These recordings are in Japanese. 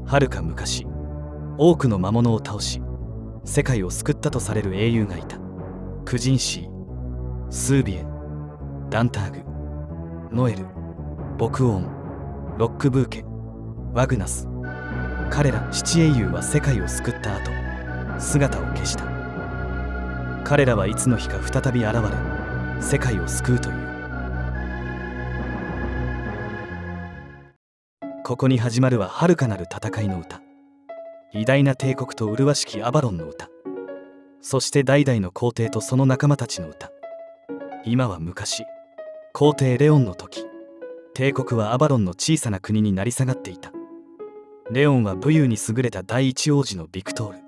はるか昔、多くの魔物を倒し世界を救ったとされる英雄がいた。クジンシー、スービエン、ダンターグ、ノエル、ボクオーン、ロックブーケ、ワグナス。彼ら7英雄は世界を救った後、姿を消した。彼らはいつの日か再び現れ、世界を救うという。ここに始まるは遥かなる戦いの歌。偉大な帝国と麗しきアバロンの歌。そして代々の皇帝とその仲間たちの歌。今は昔、皇帝レオンの時、帝国はアバロンの小さな国に成り下がっていた。レオンは武勇に優れた第一王子のビクトール、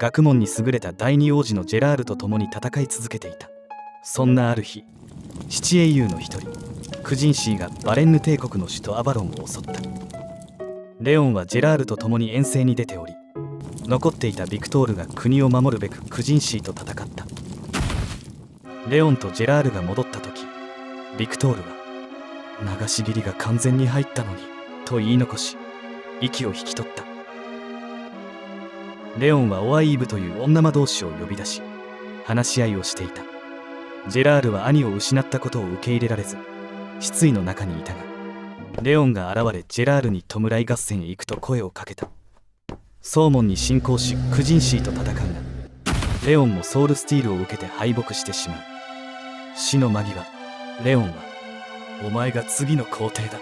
学問に優れた第二王子のジェラールと共に戦い続けていた。そんなある日、七英雄の一人クジンシーがバレンヌ帝国の首都アバロンを襲った。レオンはジェラールと共に遠征に出ており、残っていたビクトールが国を守るべくクジンシーと戦った。レオンとジェラールが戻った時、ビクトールは流し切りが完全に入ったのにと言い残し、息を引き取った。レオンはオアイーブという女魔導士を呼び出し、話し合いをしていた。ジェラールは兄を失ったことを受け入れられず、失意の中にいたが、レオンが現れジェラールに弔い合戦へ行くと声をかけた。ソーモンに侵攻しクジンシーと戦うが、レオンもソウルスティールを受けて敗北してしまう。死の間際、レオンはお前が次の皇帝だ。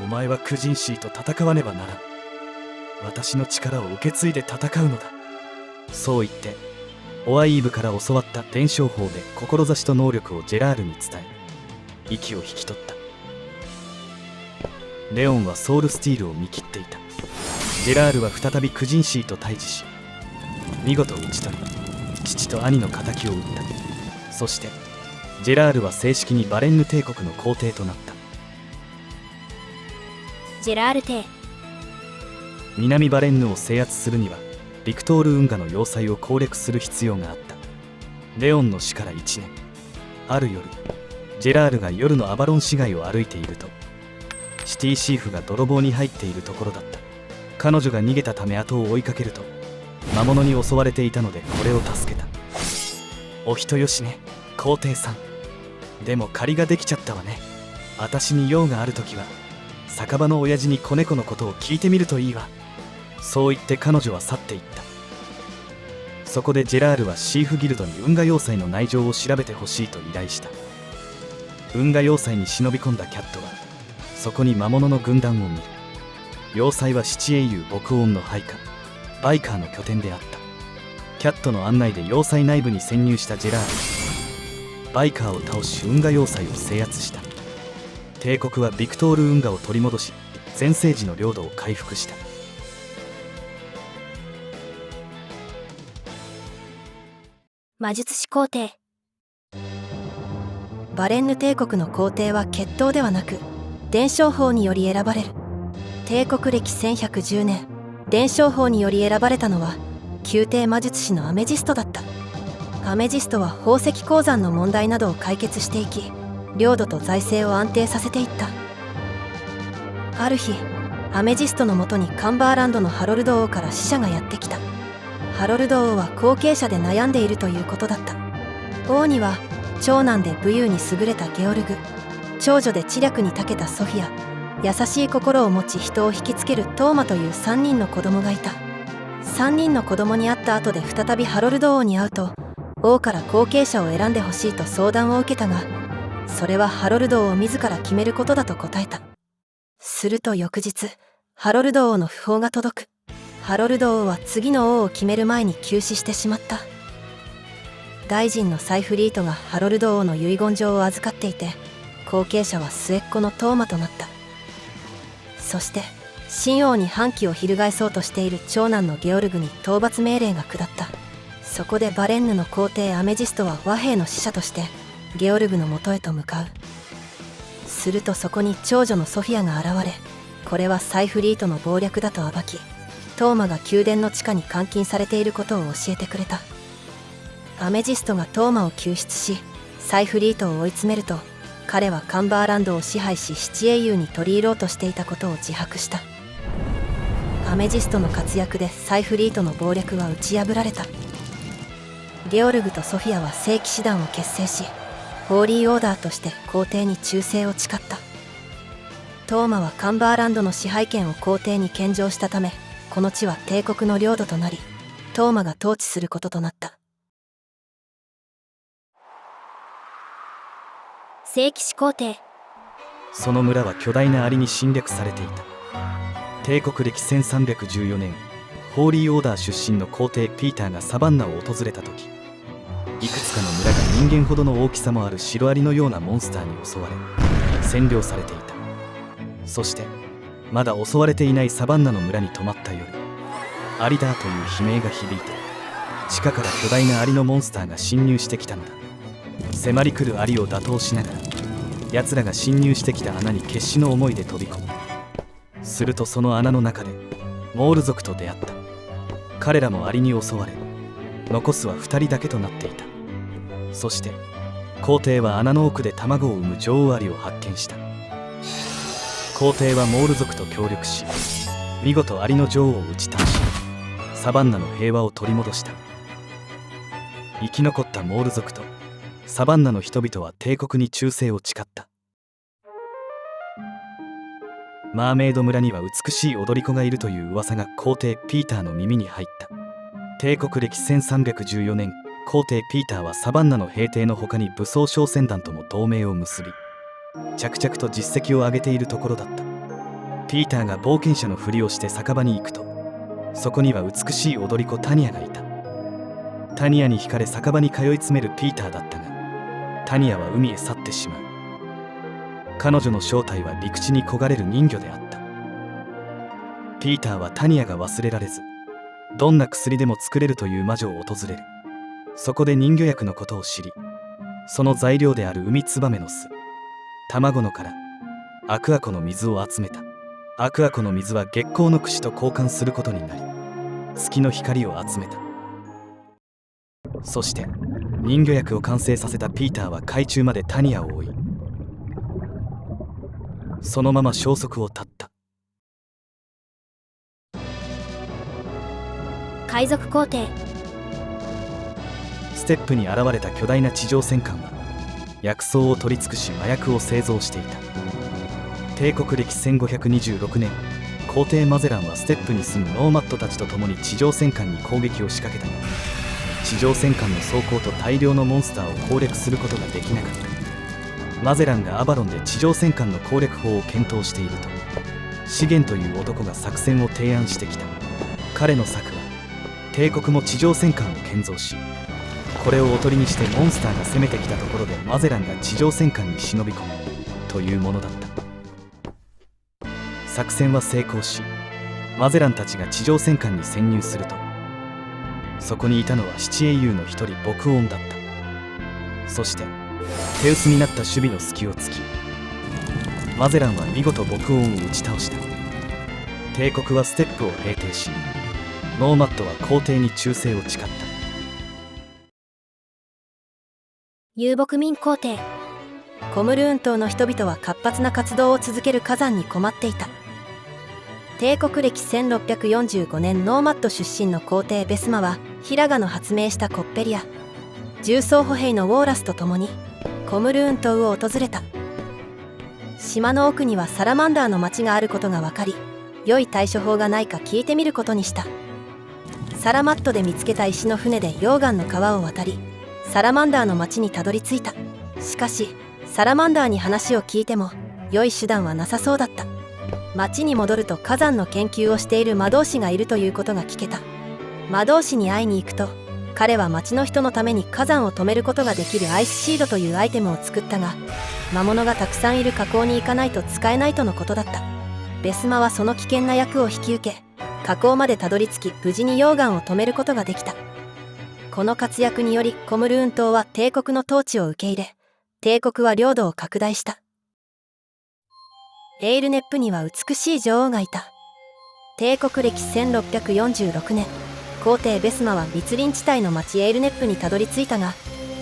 お前はクジンシーと戦わねばならん。私の力を受け継いで戦うのだ。そう言ってオアイーブから教わった伝承法で志と能力をジェラールに伝え、息を引き取った。レオンはソウルスティールを見切っていた。ジェラールは再びクジンシーと対峙し、見事討ち取り父と兄の仇を討った。そしてジェラールは正式にバレンヌ帝国の皇帝となった。ジェラール帝、南バレンヌを制圧するにはビクトール運河の要塞を攻略する必要があった。レオンの死から1年、ある夜、ジェラールが夜のアバロン市街を歩いていると、シティシーフが泥棒に入っているところだった。彼女が逃げたため後を追いかけると、魔物に襲われていたのでこれを助けた。お人よしね、皇帝さん。でも借りができちゃったわね。私に用があるときは酒場の親父に子猫のことを聞いてみるといいわ。そう言って彼女は去っていった。そこでジェラールはシーフギルドに運河要塞の内情を調べてほしいと依頼した。運河要塞に忍び込んだキャットはそこに魔物の軍団を見る。要塞は七英雄ボクオーンの配下バイカーの拠点であった。キャットの案内で要塞内部に潜入したジェラールはバイカーを倒し運河要塞を制圧した。帝国はビクトール運河を取り戻し、全盛時の領土を回復した。魔術師皇帝。バレンヌ帝国の皇帝は血統ではなく伝承法により選ばれる。帝国歴1110年、伝承法により選ばれたのは宮廷魔術師のアメジストだった。アメジストは宝石鉱山の問題などを解決していき、領土と財政を安定させていった。ある日、アメジストのもとにカンバーランドのハロルド王から使者がやってきた。ハロルド王は後継者で悩んでいるということだった。王には長男で武勇に優れたゲオルグ、長女で知略に長けたソフィア、優しい心を持ち人を引きつけるトーマという3人の子供がいた。3人の子供に会った後で再びハロルド王に会うと、王から後継者を選んでほしいと相談を受けたが、それはハロルド王自ら決めることだと答えた。すると翌日、ハロルド王の訃報が届く。ハロルド王は次の王を決める前に急死してしまった。大臣のサイフリートがハロルド王の遺言状を預かっていて、後継者は末っ子のトーマとなった。そして新王に反旗を翻そうとしている長男のゲオルグに討伐命令が下った。そこでバレンヌの皇帝アメジストは和平の使者としてゲオルグのもとへと向かう。するとそこに長女のソフィアが現れ、これはサイフリートの謀略だと暴き、トーマが宮殿の地下に監禁されていることを教えてくれた。アメジストがトーマを救出し、サイフリートを追い詰めると、彼はカンバーランドを支配し七英雄に取り入ろうとしていたことを自白した。アメジストの活躍でサイフリートの謀略は打ち破られた。ゲオルグとソフィアは聖騎士団を結成し、ホーリーオーダーとして皇帝に忠誠を誓った。トーマはカンバーランドの支配権を皇帝に献上したため、この地は帝国の領土となり、トーマが統治することとなった。聖騎士皇帝。その村は巨大なアリに侵略されていた。帝国歴1314年、ホーリーオーダー出身の皇帝ピーターがサバンナを訪れた時、いくつかの村が人間ほどの大きさもあるシロアリのようなモンスターに襲われ占領されていた。そしてまだ襲われていないサバンナの村に泊まった夜、アリだという悲鳴が響いて、地下から巨大なアリのモンスターが侵入してきたのだ。迫り来るアリを打倒しながら、奴らが侵入してきた穴に決死の思いで飛び込む。するとその穴の中でモール族と出会った。彼らもアリに襲われ、残すは2人だけとなっていた。そして皇帝は穴の奥で卵を産む女王アリを発見した。皇帝はモール族と協力し、見事アリの女王を打ち倒し、サバンナの平和を取り戻した。生き残ったモール族とサバンナの人々は帝国に忠誠を誓った。マーメイド村には美しい踊り子がいるという噂が皇帝ピーターの耳に入った。帝国歴1314年、皇帝ピーターはサバンナの兵隊の他に武装商船団とも同盟を結び、着々と実績を上げているところだった。ピーターが冒険者のふりをして酒場に行くと、そこには美しい踊り子タニアがいた。タニアに惹かれ酒場に通い詰めるピーターだったが、タニアは海へ去ってしまう。彼女の正体は陸地に焦がれる人魚であった。ピーターはタニアが忘れられず、どんな薬でも作れるという魔女を訪れる。そこで人魚薬のことを知り、その材料であるウミツバメの巣、卵の殻、アクアコの水を集めた。アクアコの水は月光の櫛と交換することになり、月の光を集めた。そして人魚薬を完成させたピーターは海中までタニアを追い、そのまま消息を絶った。海賊皇帝。ステップに現れた巨大な地上戦艦は薬草を取り尽くし麻薬を製造していた。帝国歴1526年、皇帝マゼランはステップに住むノーマットたちと共に地上戦艦に攻撃を仕掛けたが、地上戦艦の装甲と大量のモンスターを攻略することができなかった。マゼランがアバロンで地上戦艦の攻略法を検討していると、シゲンという男が作戦を提案してきた。彼の策は、帝国も地上戦艦を建造し、これをおとりにしてモンスターが攻めてきたところでマゼランが地上戦艦に忍び込むというものだった。作戦は成功し、マゼランたちが地上戦艦に潜入すると、そこにいたのは七英雄の一人ボクオンだった。そして手薄になった守備の隙を突き、マゼランは見事ボクオンを打ち倒した。帝国はステップを平定し、ノーマットは皇帝に忠誠を誓った。遊牧民皇帝。コムルーン島の人々は活発な活動を続ける火山に困っていた。帝国歴1645年、ノーマット出身の皇帝ベスマはヒラガの発明したコッペリア、重装歩兵のウォーラスと共にコムルーン島を訪れた。島の奥にはサラマンダーの町があることが分かり、良い対処法がないか聞いてみることにした。サラマットで見つけた石の船で溶岩の川を渡り、サラマンダーの町にたどり着いた。しかしサラマンダーに話を聞いても良い手段はなさそうだった。町に戻ると火山の研究をしている魔導士がいるということが聞けた。魔導士に会いに行くと、彼は町の人のために火山を止めることができるアイスシードというアイテムを作ったが、魔物がたくさんいる火口に行かないと使えないとのことだった。ベスマはその危険な役を引き受け、火口までたどり着き、無事に溶岩を止めることができた。この活躍によりコムルーン島は帝国の統治を受け入れ、帝国は領土を拡大した。エイルネップには美しい女王がいた。帝国歴1646年、皇帝ベスマは密林地帯の町エイルネップにたどり着いたが、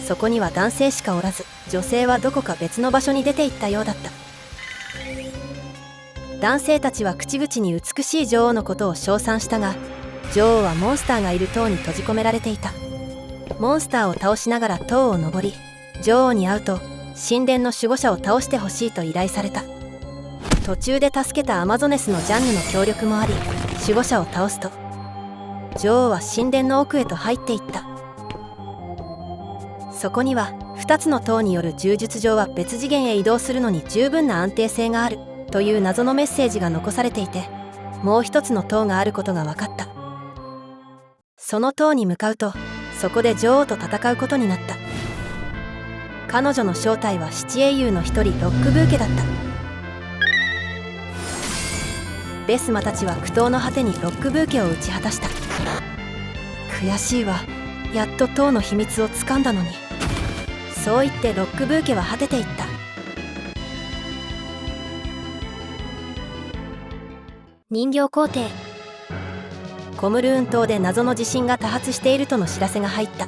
そこには男性しかおらず、女性はどこか別の場所に出て行ったようだった。男性たちは口々に美しい女王のことを称賛したが、女王はモンスターがいる塔に閉じ込められていた。モンスターを倒しながら塔を登り、女王に会うと神殿の守護者を倒してほしいと依頼された。途中で助けたアマゾネスのジャンヌの協力もあり、守護者を倒すと女王は神殿の奥へと入っていった。そこには2つの塔による柔術上は別次元へ移動するのに十分な安定性があるという謎のメッセージが残されていて、もう一つの塔があることが分かった。その塔に向かうと、そこで女王と戦うことになった。彼女の正体は七英雄の一人ロックブーケだった。ベスマたちは苦闘の果てにロックブーケを打ち果たした。悔しいわ、やっと塔の秘密をつかんだのに。そう言ってロックブーケは果てていった。人形皇帝。コムルーン島で謎の地震が多発しているとの知らせが入った。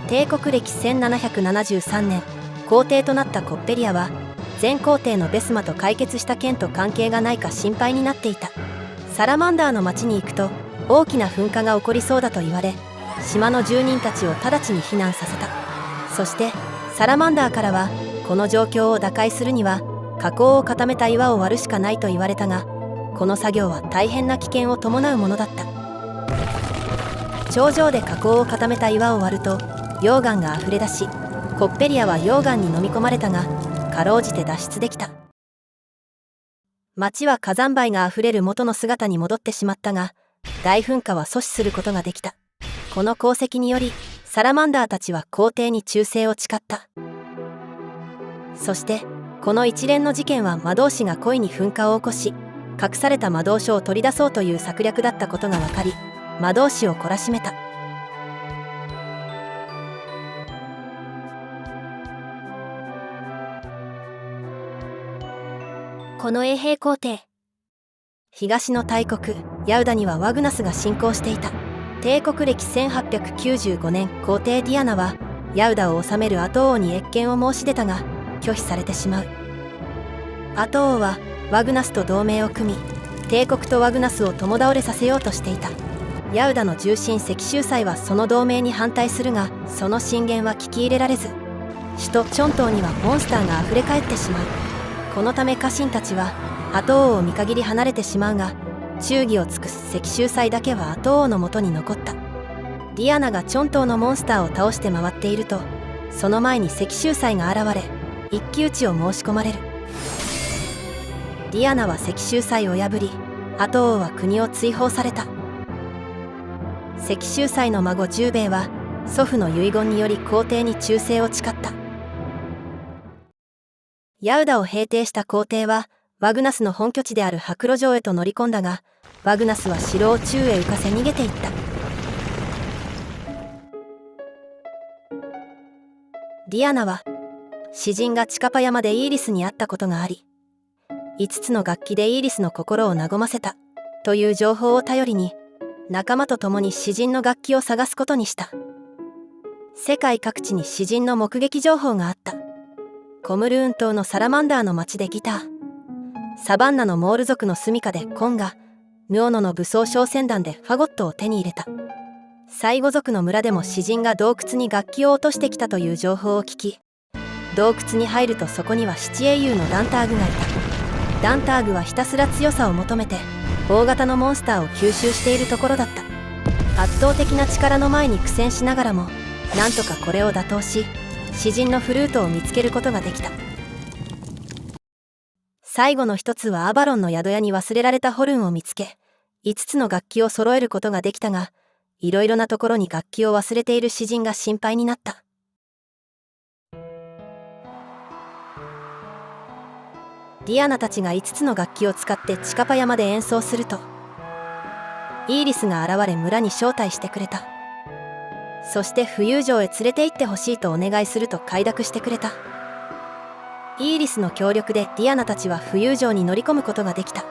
帝国歴1773年、皇帝となったコッペリアは前皇帝のベスマと解決した件と関係がないか心配になっていた。サラマンダーの町に行くと大きな噴火が起こりそうだと言われ、島の住人たちを直ちに避難させた。そしてサラマンダーからは、この状況を打開するには火口を固めた岩を割るしかないと言われたが、この作業は大変な危険を伴うものだった。頂上で火口を固めた岩を割ると溶岩があふれ出し、コッペリアは溶岩に飲み込まれたが、かろうじて脱出できた。町は火山灰があふれる元の姿に戻ってしまったが、大噴火は阻止することができた。この功績によりサラマンダーたちは皇帝に忠誠を誓った。そしてこの一連の事件は魔導士が故意に噴火を起こし、隠された魔導書を取り出そうという策略だったことが分かり、魔導士を懲らしめた。この衛兵皇帝。東の大国ヤウダにはワグナスが侵攻していた。帝国歴1895年、皇帝ディアナはヤウダを治めるアト王に謁見を申し出たが拒否されてしまう。アト王はワグナスと同盟を組み、帝国とワグナスを共倒れさせようとしていた。ヤウダの重臣石州祭はその同盟に反対するが、その進言は聞き入れられず、首都チョン島にはモンスターがあふれ返ってしまう。このため家臣たちはアト王を見限り離れてしまうが、忠義を尽くす石州祭だけはアト王のもとに残った。ディアナがチョン島のモンスターを倒して回っていると、その前に石州祭が現れ、一騎打ちを申し込まれる。ディアナは石州祭を破り、アト王は国を追放された。石州祭の孫十兵衛は祖父の遺言により皇帝に忠誠を誓った。ヤウダを平定した皇帝はワグナスの本拠地である白露城へと乗り込んだが、ワグナスは城を宙へ浮かせ逃げていった。ディアナは詩人がチカパ山でイーリスに会ったことがあり、5つの楽器でイーリスの心を和ませたという情報を頼りに、仲間と共に詩人の楽器を探すことにした。世界各地に詩人の目撃情報があった。コムルーン島のサラマンダーの町でギター、サバンナのモール族の住処でコンガ、ヌオノの武装商船団でファゴットを手に入れた。サイゴ族の村でも詩人が洞窟に楽器を落としてきたという情報を聞き、洞窟に入るとそこには七英雄のダンターグがいた。ダンターグはひたすら強さを求めて大型のモンスターを吸収しているところだった。圧倒的な力の前に苦戦しながらも、なんとかこれを打倒し、詩人のフルートを見つけることができた。最後の一つはアバロンの宿屋に忘れられたホルンを見つけ、5つの楽器を揃えることができたが、いろいろなところに楽器を忘れている詩人が心配になった。ディアナたちが5つの楽器を使ってチカパ山で演奏すると、イーリスが現れ村に招待してくれた。そして浮遊城へ連れて行ってほしいとお願いすると快諾してくれた。イーリスの協力でディアナたちは浮遊城に乗り込むことができた。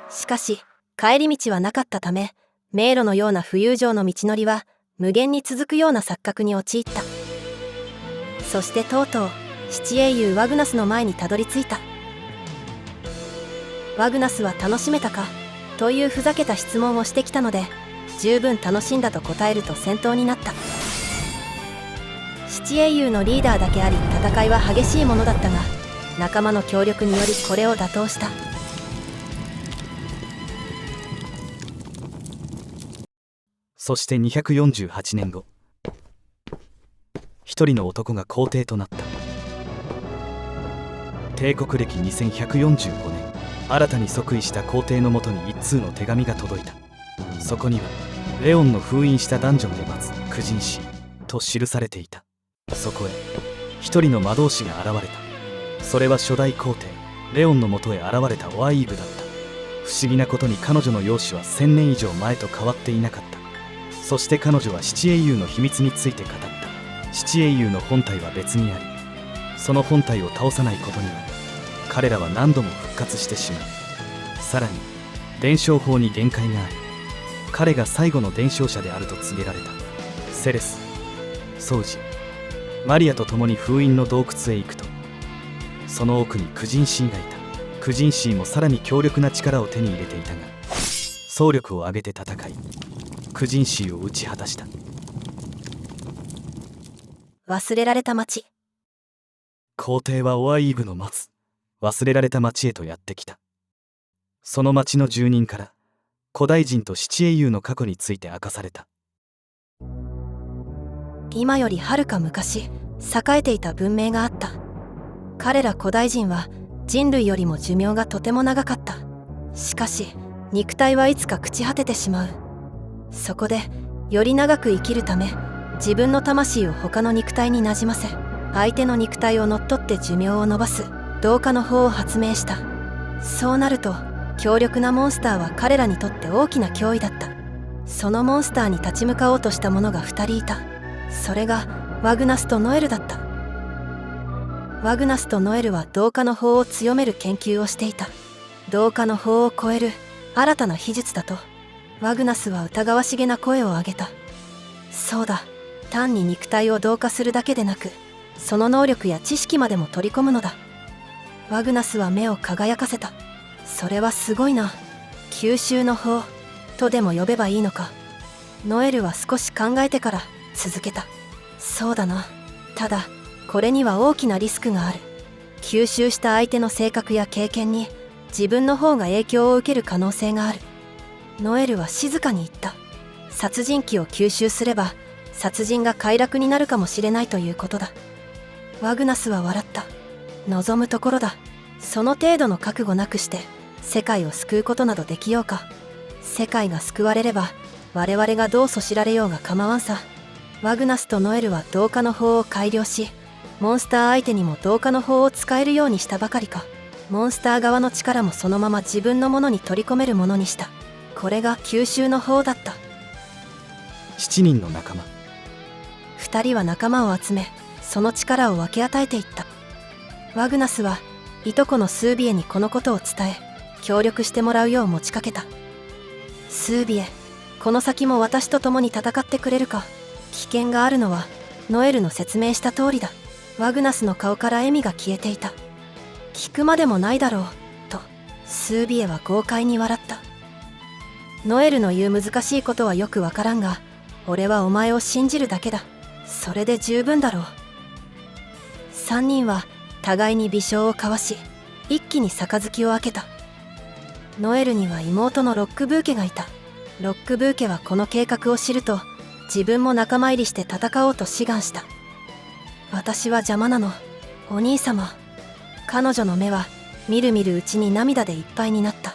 しかし帰り道はなかったため、迷路のような浮遊城の道のりは無限に続くような錯覚に陥った。そしてとうとう七英雄ワグナスの前にたどり着いた。ワグナスは楽しめたかというふざけた質問をしてきたので、十分楽しんだと答えると戦闘になった。七英雄のリーダーだけあり戦いは激しいものだったが、仲間の協力によりこれを打倒した。そして248年後、一人の男が皇帝となった。帝国歴2145年、新たに即位した皇帝のもとに一通の手紙が届いた。そこにはレオンの封印したダンジョンで待つ苦人師と記されていた。そこへ一人の魔導士が現れた。それは初代皇帝レオンのもとへ現れたオアイーブだった。不思議なことに彼女の容姿は1000年以上前と変わっていなかった。そして彼女は七英雄の秘密について語った。七英雄の本体は別にあり、その本体を倒さないことには彼らは何度も復活してしまう。さらに伝承法に限界があり、彼が最後の伝承者であると告げられた。セレス、ソウジ、マリアと共に封印の洞窟へ行くと、その奥にクジンシーがいた。クジンシーもさらに強力な力を手に入れていたが、総力を挙げて戦いクジンシーを打ち果たした。忘れられた町。皇帝はオアイーブの待つ忘れられた町へとやってきた。その町の住人から古代人と七英雄の過去について明かされた。今よりはるか昔、栄えていた文明があった。彼ら古代人は人類よりも寿命がとても長かった。しかし肉体はいつか朽ち果ててしまう。そこでより長く生きるため、自分の魂を他の肉体になじませ、相手の肉体を乗っ取って寿命を延ばす同化の法を発明した。そうなると強力なモンスターは彼らにとって大きな脅威だった。そのモンスターに立ち向かおうとした者が2人いた。それがワグナスとノエルだった。ワグナスとノエルは同化の法を強める研究をしていた。同化の法を超える新たな秘術だと。ワグナスは疑わしげな声を上げた。そうだ、単に肉体を同化するだけでなく、その能力や知識までも取り込むのだ。ワグナスは目を輝かせた。それはすごいな。吸収の法とでも呼べばいいのか。ノエルは少し考えてから続けた。そうだな。ただこれには大きなリスクがある。吸収した相手の性格や経験に自分の方が影響を受ける可能性がある。ノエルは静かに言った。殺人鬼を吸収すれば殺人が快楽になるかもしれないということだ。ワグナスは笑った。望むところだ。その程度の覚悟なくして世界を救うことなどできようか。世界が救われれば我々がどうそしられようが構わんさ。ワグナスとノエルは同化の法を改良し、モンスター相手にも同化の法を使えるようにしたばかりか。モンスター側の力もそのまま自分のものに取り込めるものにした。これが吸収の法だった。7人の仲間。2人は仲間を集め、その力を分け与えていった。ワグナスはいとこのスービエにこのことを伝え、協力してもらうよう持ちかけた。スービエ、この先も私と共に戦ってくれるか。危険があるのはノエルの説明した通りだ。ワグナスの顔から笑みが消えていた。聞くまでもないだろうとスービエは豪快に笑った。ノエルの言う難しいことはよくわからんが、俺はお前を信じるだけだ。それで十分だろう。3人は互いに微笑を交わし、一気に杯を開けた。ノエルには妹のロックブーケがいた。ロックブーケはこの計画を知ると、自分も仲間入りして戦おうと志願した。私は邪魔なの、お兄様。彼女の目はみるみるうちに涙でいっぱいになった。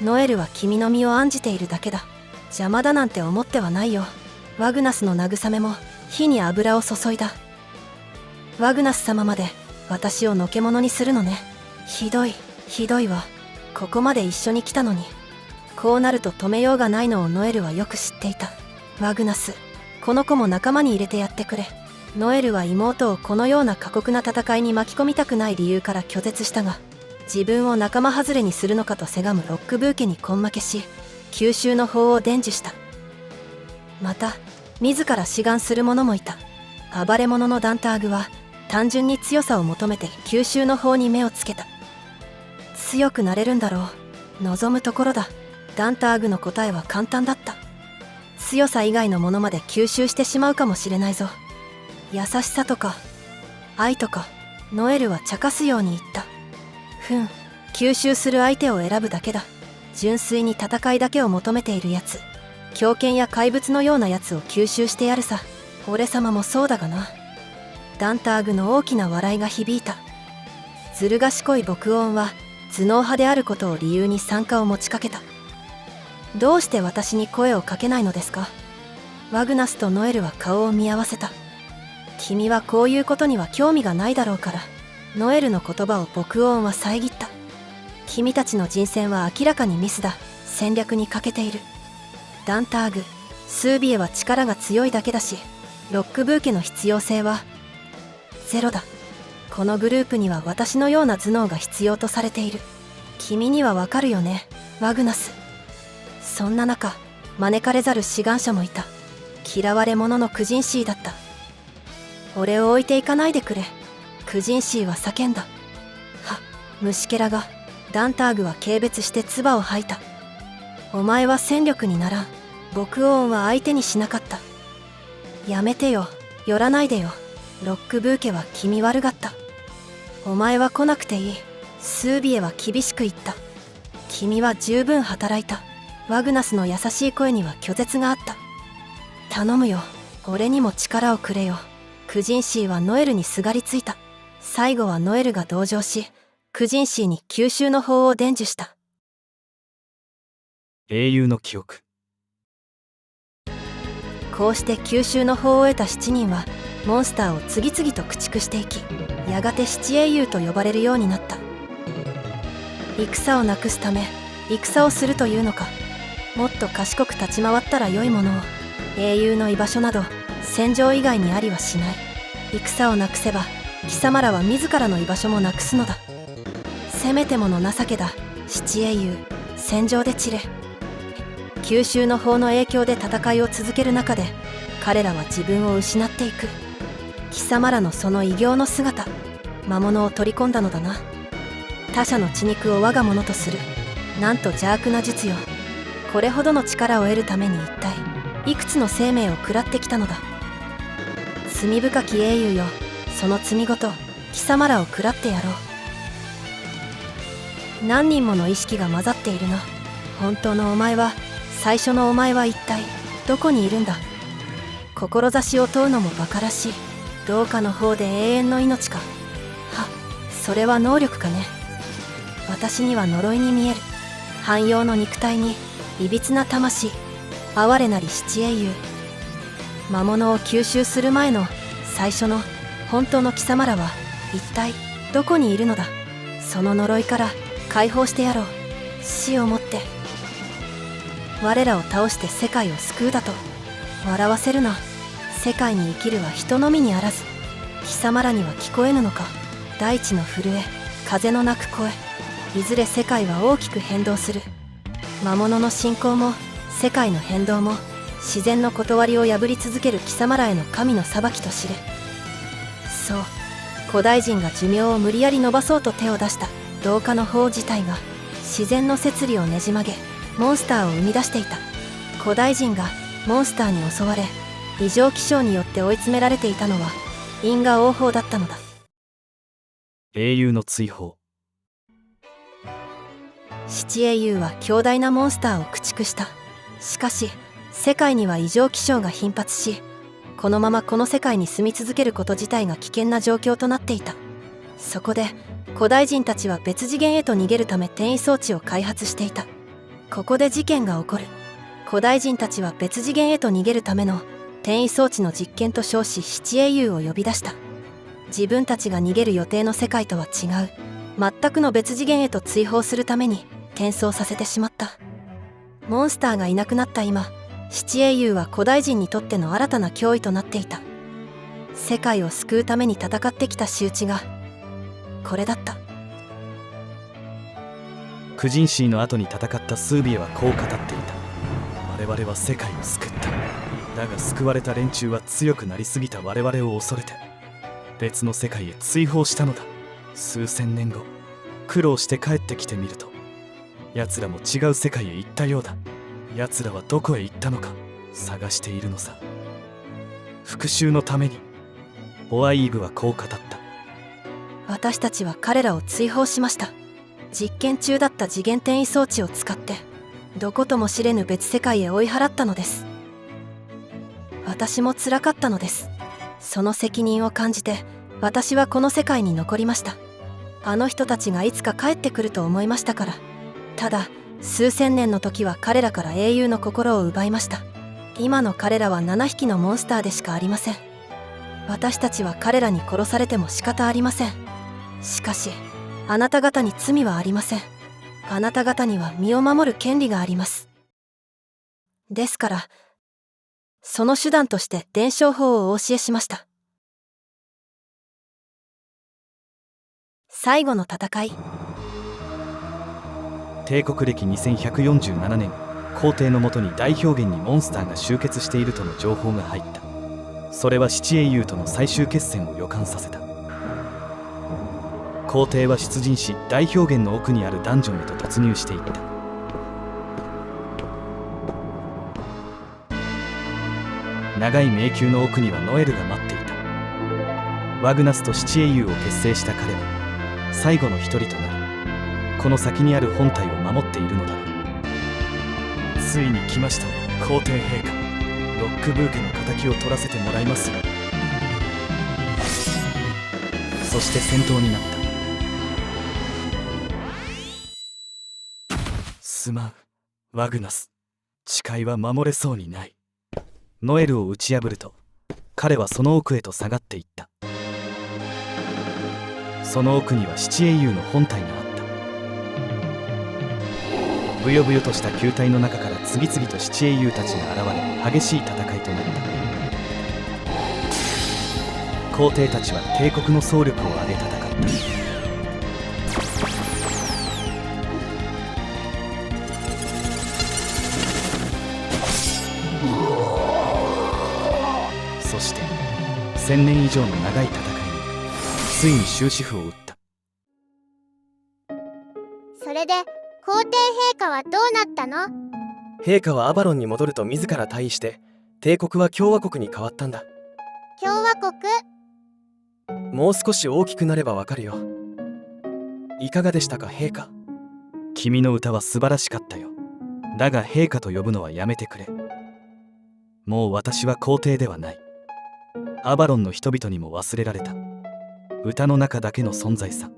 ノエルは君の身を案じているだけだ。邪魔だなんて思ってはないよ。ワグナスの慰めも火に油を注いだ。ワグナス様まで私をのけ者にするのね。ひどい、ひどいわ。ここまで一緒に来たのに。こうなると止めようがないのをノエルはよく知っていた。ワグナス、この子も仲間に入れてやってくれ。ノエルは妹をこのような過酷な戦いに巻き込みたくない理由から拒絶したが、自分を仲間外れにするのかとせがむロックブーケに根負けし、吸収の法を伝授した。また自ら志願する者もいた。暴れ者のダンターグは単純に強さを求めて吸収の法に目をつけた。強くなれるんだろう。望むところだ。ダンターグの答えは簡単だった。強さ以外のものまで吸収してしまうかもしれないぞ。優しさとか愛とか。ノエルは茶化すように言った。吸収する相手を選ぶだけだ。純粋に戦いだけを求めているやつ、狂犬や怪物のようなやつを吸収してやるさ。俺様もそうだがな。ダンターグの大きな笑いが響いた。ずる賢い牧音は頭脳派であることを理由に参加を持ちかけた。どうして私に声をかけないのですか。ワグナスとノエルは顔を見合わせた。君はこういうことには興味がないだろうから。ノエルの言葉を牧音は遮った。君たちの人選は明らかにミスだ。戦略に欠けている。ダンターグ、スービエは力が強いだけだし、ロックブーケの必要性はゼロだ。このグループには私のような頭脳が必要とされている。君にはわかるよね、ワグナス。そんな中、招かれざる志願者もいた。嫌われ者のクジンシーだった。俺を置いていかないでくれ。クジンシーは叫んだ。虫けらが。ダンターグは軽蔑して唾を吐いた。お前は戦力にならん。牧音は相手にしなかった。やめてよ、寄らないでよ。ロックブーケは気味悪がった。お前は来なくていい。スービエは厳しく言った。君は十分働いた。ワグナスの優しい声には拒絶があった。頼むよ、俺にも力をくれよ。クジンシーはノエルにすがりついた。最後はノエルが同情し、クジンシーに吸収の法を伝授した。英雄の記憶。こうして吸収の法を得た7人はモンスターを次々と駆逐していき、やがて七英雄と呼ばれるようになった。戦をなくすため戦をするというのか。もっと賢く立ち回ったらよいものを。英雄の居場所など戦場以外にありはしない。戦をなくせば貴様らは自らの居場所もなくすのだ。せめてもの情けだ。七英雄、戦場で散れ。吸収の法の影響で戦いを続ける中で彼らは自分を失っていく。貴様らのその異形の姿、魔物を取り込んだのだな。他者の血肉を我が物とする、なんと邪悪な術よ。これほどの力を得るために一体いくつの生命を食らってきたのだ。罪深き英雄よ、その罪ごと貴様らを食らってやろう。何人もの意識が混ざっているな。本当のお前は、最初のお前は一体どこにいるんだ。志を問うのも馬鹿らしい。どうかの方で永遠の命か。それは能力かね。私には呪いに見える。汎用の肉体にいびつな魂、哀れなり七英雄。魔物を吸収する前の最初の本当の貴様らは一体どこにいるのだ。その呪いから解放してやろう。死をもって我らを倒して世界を救うだと。笑わせるな。世界に生きるは人のみにあらず、貴様らには聞こえぬのか。大地の震え、風の鳴く声、いずれ世界は大きく変動する。魔物の信仰も世界の変動も自然の断りを破り続ける貴様らへの神の裁きと知れ。そう、古代人が寿命を無理やり伸ばそうと手を出した同化の法自体が自然の摂理をねじ曲げ、モンスターを生み出していた。古代人がモンスターに襲われ、異常気象によって追い詰められていたのは因果応報だったのだ。英雄の追放。七英雄は強大なモンスターを駆逐した。しかし世界には異常気象が頻発し、このままこの世界に住み続けること自体が危険な状況となっていた。そこで古代人たちは別次元へと逃げるため転移装置を開発していた。ここで事件が起こる。古代人たちは別次元へと逃げるための転移装置の実験と称し七英雄を呼び出した。自分たちが逃げる予定の世界とは違う全くの別次元へと追放するために転送させてしまった。モンスターがいなくなった今、七英雄は古代人にとっての新たな脅威となっていた。世界を救うために戦ってきた仕打ちがこれだった。クジンシーの後に戦ったスービエはこう語っていた。我々は世界を救った。だが救われた連中は強くなりすぎた我々を恐れて別の世界へ追放したのだ。数千年後、苦労して帰ってきてみると、奴らも違う世界へ行ったようだ。奴らはどこへ行ったのか探しているのさ。復讐のために。オアイーブはこう語った。私たちは彼らを追放しました。実験中だった次元転移装置を使ってどことも知れぬ別世界へ追い払ったのです。私も辛かったのです。その責任を感じて私はこの世界に残りました。あの人たちがいつか帰ってくると思いましたから。ただ数千年の時は彼らから英雄の心を奪いました。今の彼らは7匹のモンスターでしかありません。私たちは彼らに殺されても仕方ありません。しかしあなた方に罪はありません。あなた方には身を守る権利があります。ですからその手段として伝承法をお教えしました。最後の戦い。帝国歴2147年、皇帝のもとに大氷原にモンスターが集結しているとの情報が入った。それは七英雄との最終決戦を予感させた。皇帝は出陣し、大氷原の奥にあるダンジョンへと突入していった。長い迷宮の奥にはノエルが待っていた。ワグナスと七英雄を結成した彼は最後の一人となり、この先にある本体を守っているのだろう。ついに来ましたね、皇帝陛下。ロックブーケの敵を取らせてもらいますよ。そして戦闘になった。すまん、ワグナス。誓いは守れそうにない。ノエルを打ち破ると、彼はその奥へと下がっていった。その奥には七英雄の本体があった。ブヨブヨとした球体の中から次々と七英雄たちが現れ、激しい戦いとなった。皇帝たちは帝国の総力を挙げ戦った。そして1000年以上の長い戦いについに終止符を打った。それで皇帝陛下はどうなったの？陛下はアバロンに戻ると自ら退位して、帝国は共和国に変わったんだ。共和国？もう少し大きくなればわかるよ。いかがでしたか、陛下。君の歌は素晴らしかったよ。だが陛下と呼ぶのはやめてくれ。もう私は皇帝ではない。アバロンの人々にも忘れられた歌の中だけの存在さ。